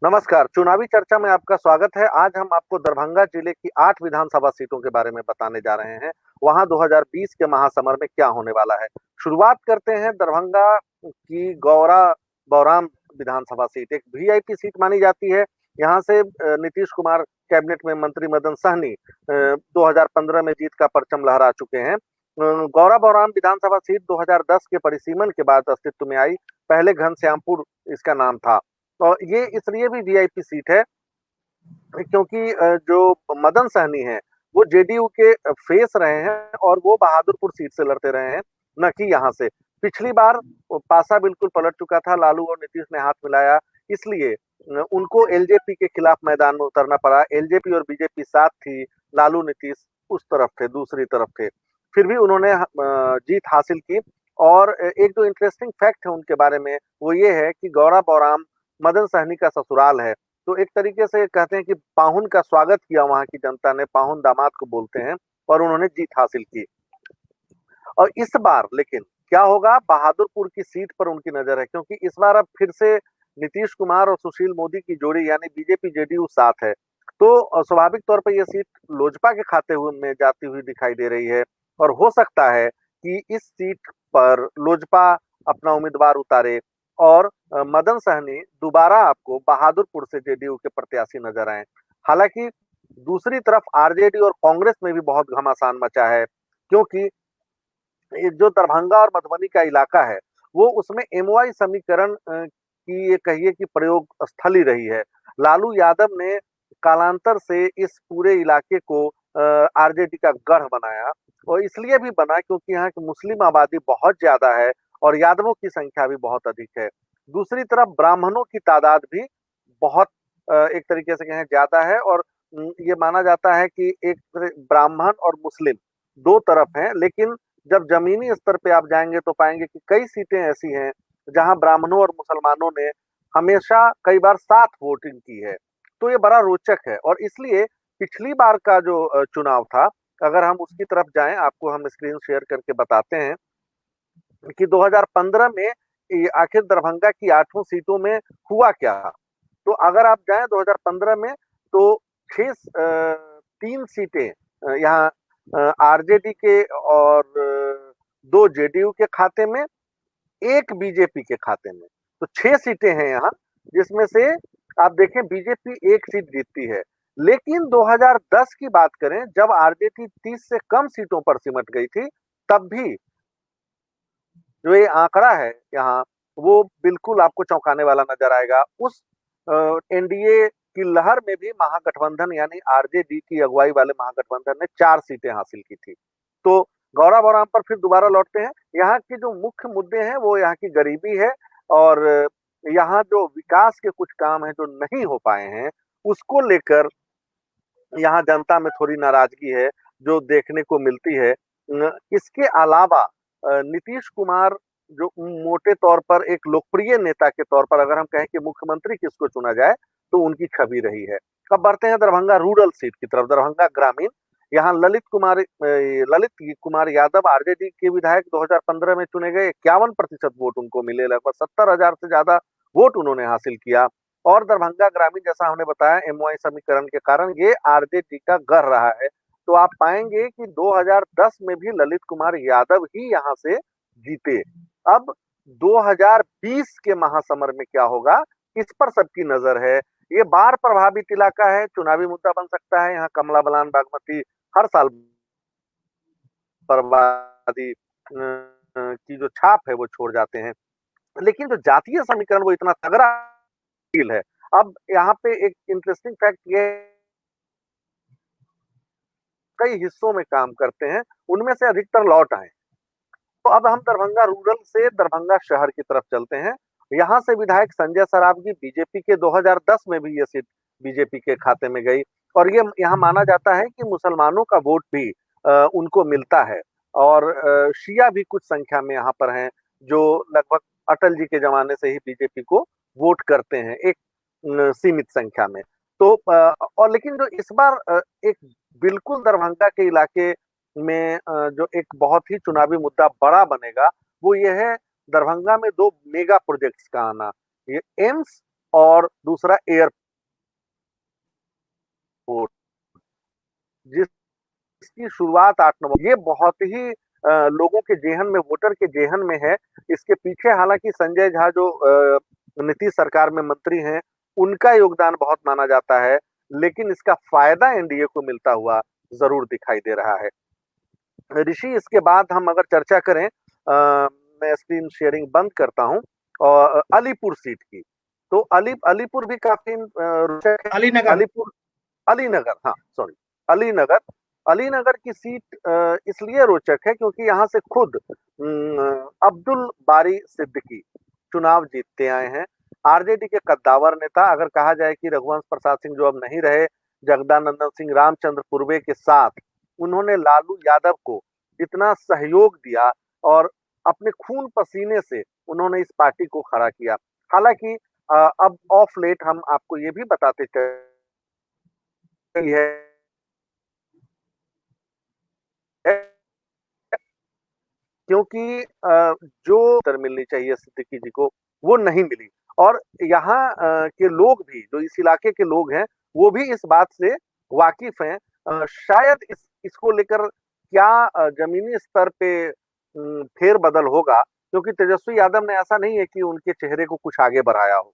नमस्कार, चुनावी चर्चा में आपका स्वागत है। आज हम आपको दरभंगा जिले की 8 विधानसभा सीटों के बारे में बताने जा रहे हैं। वहाँ 2020 के महासमर में क्या होने वाला है। शुरुआत करते हैं दरभंगा की गौरा बौराम विधानसभा सीट, एक वीआईपी सीट मानी जाती है। यहाँ से नीतीश कुमार कैबिनेट में मंत्री मदन सहनी 2015 में जीत का परचम लहरा चुके हैं। गौरा बौराम विधानसभा सीट 2010 के परिसीमन के बाद अस्तित्व में आई। पहले घनश्यामपुर इसका नाम था। और ये इसलिए भी वीआईपी सीट है क्योंकि जो मदन सहनी हैं, वो जेडीयू के फेस रहे हैं और वो बहादुरपुर सीट से लड़ते रहे हैं, न कि यहाँ से। पिछली बार पासा बिल्कुल पलट चुका था, लालू और नीतीश ने हाथ मिलाया, इसलिए उनको एलजेपी के खिलाफ मैदान में उतरना पड़ा। एलजेपी और बीजेपी साथ थी, लालू नीतीश उस तरफ थे, दूसरी तरफ थे। फिर भी उन्होंने जीत हासिल की। और एक जो इंटरेस्टिंग फैक्ट है उनके बारे में, वो ये है कि गौरा बौराम मदन सहनी का ससुराल है। तो एक तरीके से कहते हैं कि पाहुन का स्वागत किया वहां की जनता ने, पाहुन दामाद को बोलते हैं, और उन्होंने जीत हासिल की। और इस बार लेकिन क्या होगा, बहादुरपुर की सीट पर उनकी नजर है, क्योंकि इस बार अब फिर से नीतीश कुमार और सुशील मोदी की जोड़ी यानी बीजेपी जेडीयू साथ है। तो स्वाभाविक तौर पर यह सीट लोजपा के खाते हुए में जाती हुई दिखाई दे रही है। और हो सकता है कि इस सीट पर लोजपा अपना उम्मीदवार उतारे और मदन सहनी दोबारा आपको बहादुरपुर से जेडीयू के प्रत्याशी नजर आए। हालांकि दूसरी तरफ आरजेडी और कांग्रेस में भी बहुत घमासान मचा है, क्योंकि ये जो दरभंगा और मधुबनी का इलाका है, वो उसमें एमवाई समीकरण की ये कहिए कि प्रयोग स्थल ही रही है। लालू यादव ने कालांतर से इस पूरे इलाके को आरजेडी का गढ़ बनाया, और इसलिए भी बना क्योंकि यहाँ की मुस्लिम आबादी बहुत ज्यादा है और यादवों की संख्या भी बहुत अधिक है। दूसरी तरफ ब्राह्मणों की तादाद भी बहुत एक तरीके से कहें ज्यादा है। और ये माना जाता है कि एक ब्राह्मण और मुस्लिम दो तरफ हैं, लेकिन जब जमीनी स्तर पे आप जाएंगे तो पाएंगे कि कई सीटें ऐसी हैं जहां ब्राह्मणों और मुसलमानों ने हमेशा कई बार साथ वोटिंग की है। तो ये बड़ा रोचक है, और इसलिए पिछली बार का जो चुनाव था, अगर हम उसकी तरफ जाएं, आपको हम स्क्रीन शेयर करके बताते हैं कि 2015 में आखिर दरभंगा की 8 सीटों में हुआ क्या। तो अगर आप जाएं 2015 में, तो तीन सीटें यहाँ आरजेडी के और दो जेडीयू के खाते में, एक बीजेपी के खाते में। तो 6 सीटें हैं यहाँ, जिसमें से आप देखें बीजेपी एक सीट जीतती है। लेकिन 2010 की बात करें, जब आरजेडी 30 से कम सीटों पर सिमट गई थी, तब भी जो ये आंकड़ा है यहाँ, वो बिल्कुल आपको चौंकाने वाला नजर आएगा। उस एनडीए की लहर में भी महागठबंधन यानी आरजेडी की अगुवाई वाले महागठबंधन ने 4 सीटें हासिल की थी। तो गौरा बौराम पर फिर दोबारा लौटते हैं। यहाँ के जो मुख्य मुद्दे हैं वो यहाँ की गरीबी है, और यहाँ जो विकास के कुछ काम हैं जो नहीं हो पाए हैं, उसको लेकर यहाँ जनता में थोड़ी नाराजगी है जो देखने को मिलती है। इसके अलावा नीतीश कुमार जो मोटे तौर पर एक लोकप्रिय नेता के तौर पर, अगर हम कहें कि मुख्यमंत्री किसको चुना जाए, तो उनकी छवि रही है। अब बढ़ते हैं दरभंगा रूरल सीट की तरफ, दरभंगा ग्रामीण। यहाँ ललित कुमार यादव आरजेडी के विधायक 2015 में चुने गए। 51% वोट उनको मिले, लगभग 70,000 से ज्यादा वोट उन्होंने हासिल किया। और दरभंगा ग्रामीण, जैसा हमने बताया, एमवाई समीकरण के कारण ये आरजेडी का गढ़ रहा है। तो आप पाएंगे कि 2010 में भी ललित कुमार यादव ही यहाँ से जीते। अब 2020 के महासमर में क्या होगा, इस पर सबकी नजर है। ये बाढ़ प्रभावित इलाका है, चुनावी मुद्दा बन सकता है। यहाँ कमला बलान बागमती हर साल बर्बादी की जो छाप है वो छोड़ जाते हैं। लेकिन जो जातीय समीकरण वो इतना तगड़ा है। अब यहाँ पे एक इंटरेस्टिंग फैक्ट ये, कई हिस्सों में काम करते हैं, उनमें से अधिकतर लौट आए। तो अब हम दरभंगा रूरल से दरभंगा शहर की तरफ चलते हैं। यहाँ से विधायक संजय सरावगी, बीजेपी के 2010 में भी ये सीट बीजेपी के खाते में गई। और ये यहाँ माना जाता है कि मुसलमानों का वोट भी उनको मिलता है। और शिया भी कुछ संख्या में यहाँ पर हैं, जो लगभग अटल जी के जमाने से ही बीजेपी को वोट करते हैं, एक सीमित संख्या में। तो और लेकिन जो इस बार एक बिल्कुल दरभंगा के इलाके में जो एक बहुत ही चुनावी मुद्दा बड़ा बनेगा, वो ये है दरभंगा में दो मेगा प्रोजेक्ट्स का आना। ये एम्स और दूसरा एयरपोर्ट, जिसकी शुरुआत 8 नवंबर, ये बहुत ही लोगों के जेहन में, वोटर के जेहन में है। इसके पीछे हालांकि संजय झा जो नीतीश सरकार में मंत्री हैं, उनका योगदान बहुत माना जाता है, लेकिन इसका फायदा एनडीए को मिलता हुआ जरूर दिखाई दे रहा है। ऋषि, इसके बाद हम अगर चर्चा करें, मैं स्क्रीन शेयरिंग बंद करता हूं, और अलीपुर सीट की, तो अलीपुर भी काफी रोचक है। अलीनगर, अलीपुर, अलीनगर, हाँ सॉरी, अलीनगर। अलीनगर की सीट इसलिए रोचक है क्योंकि यहाँ से खुद अब्दुल बारी सिद्दीकी चुनाव जीतते आए हैं। आरजेडी के कद्दावर नेता, अगर कहा जाए कि रघुवंश प्रसाद सिंह जो अब नहीं रहे, जगदानंदन सिंह रामचंद्र पूर्वे के साथ उन्होंने लालू यादव को इतना सहयोग दिया और अपने खून पसीने से उन्होंने इस पार्टी को खड़ा किया। हालांकि अब ऑफ लेट हम आपको ये भी बताते है क्योंकि जो उत्तर मिलनी चाहिए सिद्दीकी जी को, वो नहीं मिली। और यहाँ के लोग भी, जो इस इलाके के लोग हैं, वो भी इस बात से वाकिफ हैं। शायद इसको लेकर क्या जमीनी स्तर पे फेर बदल होगा, क्योंकि तेजस्वी यादव ने ऐसा नहीं है कि उनके चेहरे को कुछ आगे बढ़ाया हो।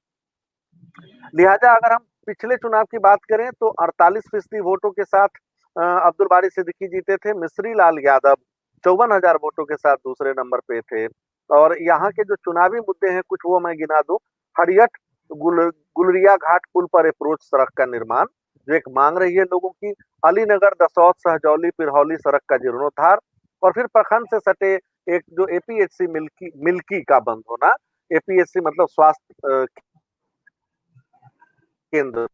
लिहाजा अगर हम पिछले चुनाव की बात करें तो 48% वोटों के साथ अब्दुल बारी सिद्दीकी जीते थे। मिश्री लाल यादव 54,000 वोटों के साथ दूसरे नंबर पे थे। और यहाँ के जो चुनावी मुद्दे हैं कुछ, वो मैं गिना दूं। हरियट गुलरिया घाट पुल पर अप्रोच सड़क का निर्माण, जो एक मांग रही है लोगों की। अलीनगर दसौत सहजौली पिरहौली सड़क का जीर्णोद्धार, और फिर प्रखंड से सटे एक जो एपीएचसी मिल्की का बंद होना। एपीएचसी मतलब स्वास्थ्य केंद्र।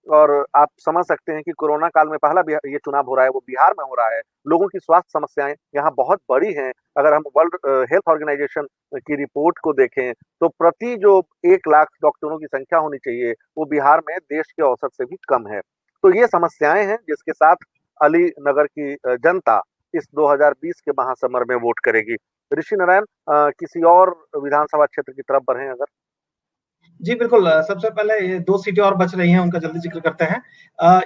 और आप समझ सकते हैं कि कोरोना काल में पहला ये चुनाव हो रहा है, वो बिहार में हो रहा है। लोगों की स्वास्थ्य समस्याएं यहाँ बहुत बड़ी हैं। अगर हम वर्ल्ड हेल्थ ऑर्गेनाइजेशन की रिपोर्ट को देखें तो प्रति जो 1 लाख डॉक्टरों की संख्या होनी चाहिए, वो बिहार में देश के औसत से भी कम है। तो ये समस्याएं हैं जिसके साथ अली नगर की जनता इस 2020 के महासमर में वोट करेगी। ऋषि नारायण, किसी और विधानसभा क्षेत्र की तरफ बढ़े अगर। जी बिल्कुल। सबसे पहले ये 2 सीटें और बच रही हैं, उनका जल्दी ज़िक्र करते हैं।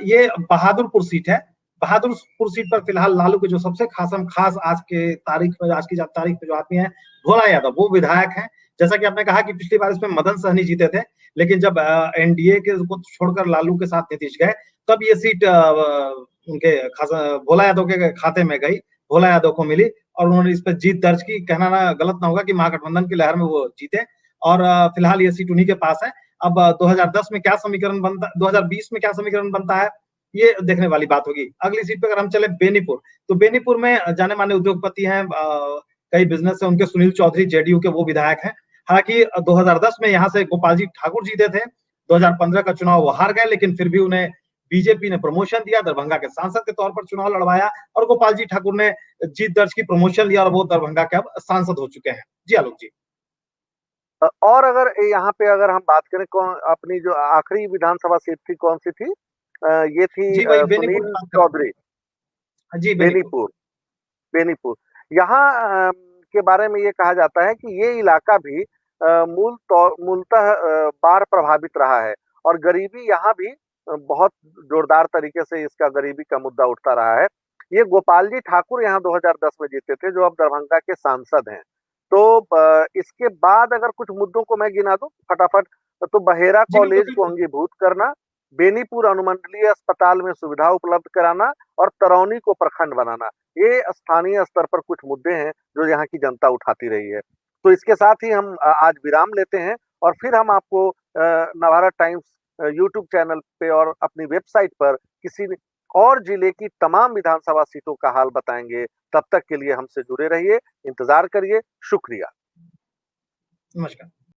ये बहादुरपुर सीट है। बहादुरपुर सीट पर फिलहाल लालू के जो सबसे खास आज की तारीख पे जो आदमी है, भोला यादव, वो विधायक हैं। जैसा कि आपने कहा कि पिछली बार इसमें मदन सहनी जीते थे, लेकिन जब एनडीए के को छोड़कर लालू के साथ नीतीश गए, तब ये सीट उनके भोला यादव के खाते में गई, भोला यादव को मिली और उन्होंने इस पर जीत दर्ज की। कहना ना गलत ना होगा कि महागठबंधन की लहर में वो जीते और फिलहाल ये सीट उन्हीं के पास है। अब 2010 में क्या समीकरण बनता, 2020 में क्या समीकरण बनता है, ये देखने वाली बात होगी। अगली सीट पे अगर हम चले बेनीपुर, तो बेनीपुर में जाने माने उद्योगपति हैं, कई बिजनेस है उनके, सुनील चौधरी जेडीयू के वो विधायक हैं। हालांकि 2010 में यहाँ से गोपाल जी ठाकुर जीते थे। 2015 का चुनाव वो हार गए, लेकिन फिर भी उन्हें बीजेपी ने प्रमोशन दिया, दरभंगा के सांसद के तौर पर चुनाव लड़वाया और गोपाल जी ठाकुर ने जीत दर्ज की, प्रमोशन लिया और वो दरभंगा के अब सांसद हो चुके हैं। जी आलोक जी। और अगर यहाँ पे अगर हम बात करें, कौन अपनी जो आखिरी विधानसभा सीट थी, कौन सी थी? ये थी जी वही बेनीपुर की सुनील बात कर रहा चौधरी। हूँ। जी बेनीपुर। बेनीपुर, बेनीपुर। यहाँ के बारे में ये कहा जाता है कि ये इलाका भी मूलतः बाढ़ प्रभावित रहा है, और गरीबी यहाँ भी बहुत जोरदार तरीके से इसका गरीबी का मुद्दा उठता रहा है। ये गोपाल जी ठाकुर यहाँ 2010 में जीते थे, जो अब दरभंगा के सांसद हैं। तो इसके बाद अगर कुछ मुद्दों को मैं गिना दूं फटाफट, तो बहेरा जी बिल्कुल कॉलेज को बिल्कुल। अंगीभूत करना, बेनीपुर अनुमंडलीय अस्पताल में सुविधा उपलब्ध कराना, और तरौनी को प्रखंड बनाना, ये स्थानीय स्तर पर कुछ मुद्दे हैं जो यहाँ की जनता उठाती रही है। तो इसके साथ ही हम आज विराम लेते हैं, और फिर हम आपको नवभारत टाइम्स यूट्यूब चैनल पे और अपनी वेबसाइट पर किसी और जिले की तमाम विधानसभा सीटों का हाल बताएंगे। तब तक के लिए हमसे जुड़े रहिए, इंतजार करिए। शुक्रिया। नमस्कार।